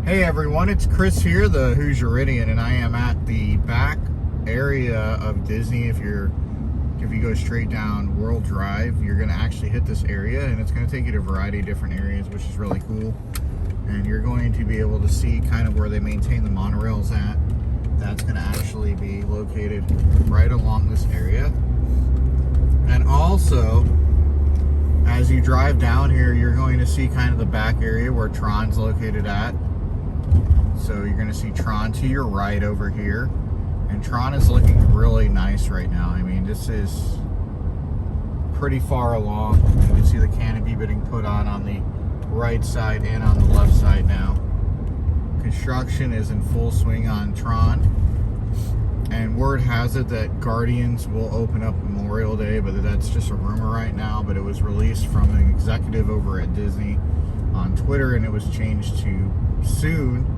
Hey everyone, it's Chris here, the Hoosieridian, and I am at the back area of Disney. If you go straight down World Drive, you're going to actually hit this area, and it's going to take you to a variety of different areas, which is really cool. And you're going to be able to see kind of where they maintain the monorails at. That's going to actually be located right along this area. And also, as you drive down here, you're going to see kind of the back area where Tron's located at. So you're going to see Tron to your right over here. And Tron is looking really nice right now. I mean, this is pretty far along. You can see the canopy being put on the right side and on the left side now. Construction is in full swing on Tron. And word has it that Guardians will open up Memorial Day, but that's just a rumor right now. But it was released from an executive over at Disney on Twitter, and it was changed to soon.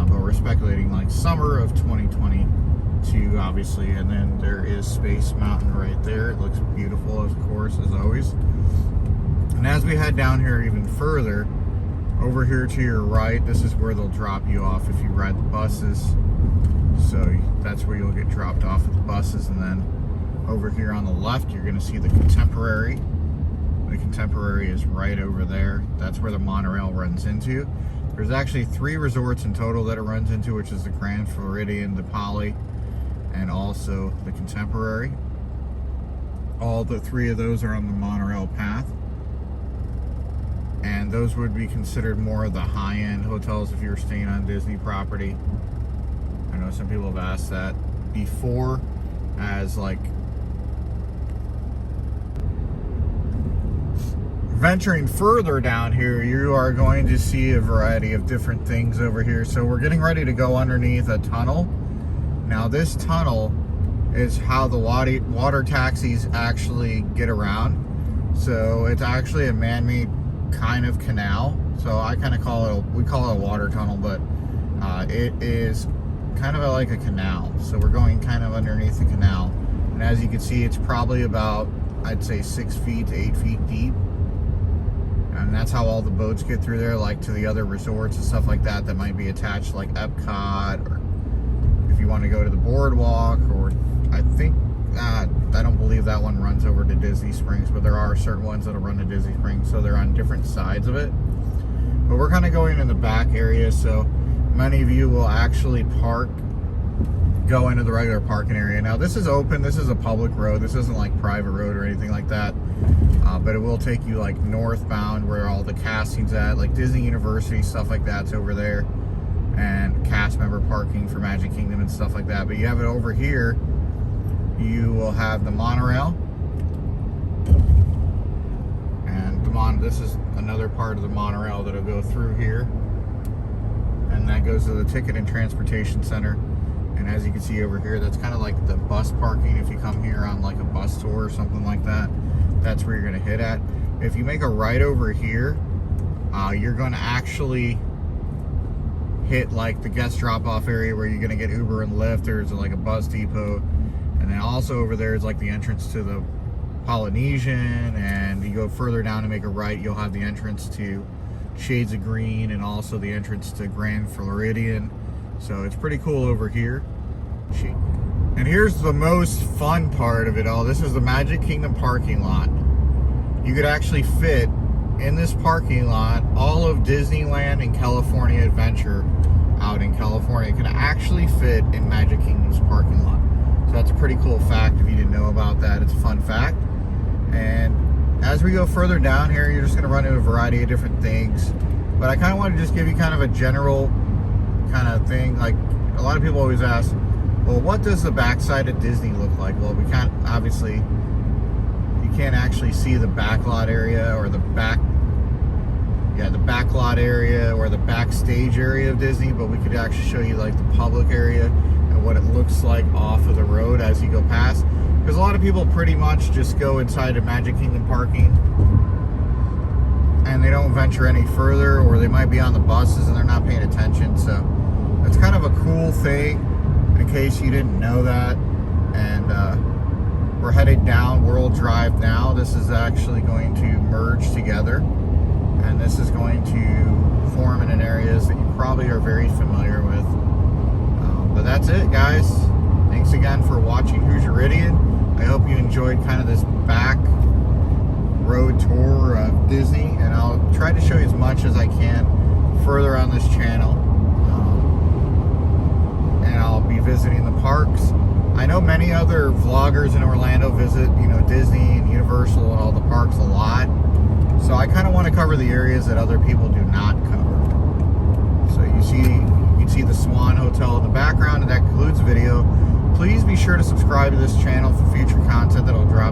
But we're speculating like summer of 2022, obviously. And then there is Space Mountain right there. It looks beautiful, of course, as always. And as we head down here even further, over here to your right, this is where they'll drop you off if you ride the buses. So that's where you'll get dropped off at the buses. And then over here on the left, you're going to see the Contemporary. The Contemporary is right over there. That's where the monorail runs into. There's actually 3 resorts in total that it runs into, which is the Grand Floridian, the Poly, and also the Contemporary. All the 3 of those are on the monorail path. And those would be considered more of the high-end hotels if you were staying on Disney property. I know some people have asked that before, as like venturing further down here, you are going to see a variety of different things over here. So we're getting ready to go underneath a tunnel. Now this tunnel is how the water taxis actually get around. So it's actually a man-made kind of canal. So I kind of call it, we call it a water tunnel, but it is kind of like a canal. So we're going kind of underneath the canal. And as you can see, it's probably about, I'd say 6 feet to 8 feet deep. And that's how all the boats get through there, like to the other resorts and stuff like that that might be attached, like Epcot, or if you want to go to the boardwalk, or I think, I don't believe that one runs over to Disney Springs, but there are certain ones that'll run to Disney Springs, so they're on different sides of it. But we're kind of going in the back area, so many of you will actually go into the regular parking area. Now this is open, this is a public road, this isn't like private road or anything like that. But it will take you like northbound where all the casting's at, like Disney University, stuff like that's over there, and cast member parking for Magic Kingdom and stuff like that. But you have it over here, you will have the monorail, and this is another part of the monorail that'll go through here, and that goes to the Ticket and Transportation Center. And as you can see over here, that's kind of like the bus parking if you come here on like a bus tour or something like that. That's where you're going to hit at. If you make a right over here, you're going to actually hit like the guest drop-off area where you're going to get Uber and Lyft. There's like a bus depot. And then also over there is like the entrance to the Polynesian. And you go further down to make a right, you'll have the entrance to Shades of Green and also the entrance to Grand Floridian. So it's pretty cool over here. And here's the most fun part of it all. This is the Magic Kingdom parking lot. You could actually fit in this parking lot all of Disneyland and California Adventure out in California. It can actually fit in Magic Kingdom's parking lot. So that's a pretty cool fact if you didn't know about that. It's a fun fact. And as we go further down here, you're just going to run into a variety of different things. But I kind of want to just give you kind of a general kind of thing. Like a lot of people always ask, well, what does the backside of Disney look like? Well, we can't, obviously, you can't actually see the backlot area or the backlot area or the backstage area of Disney, but we could actually show you like the public area and what it looks like off of the road as you go past. Because a lot of people pretty much just go inside of Magic Kingdom parking and they don't venture any further, or they might be on the buses and they're not paying attention. So it's kind of a cool thing in case you didn't know that. And we're headed down World Drive now. This is actually going to merge together, and this is going to form in areas that you probably probably are very familiar with. But that's it, guys. Thanks again for watching Hoosier Ridian. I hope you enjoyed kind of this back road tour of Disney, and I'll try to show you as much as I can further on this channel. And I'll be visiting the parks. I know many other vloggers in Orlando visit, Disney and Universal and all the parks a lot. So I kind of want to cover the areas that other people do not cover. So you can see the Swan Hotel in the background, and that concludes the video. Please be sure to subscribe to this channel for future content that will drive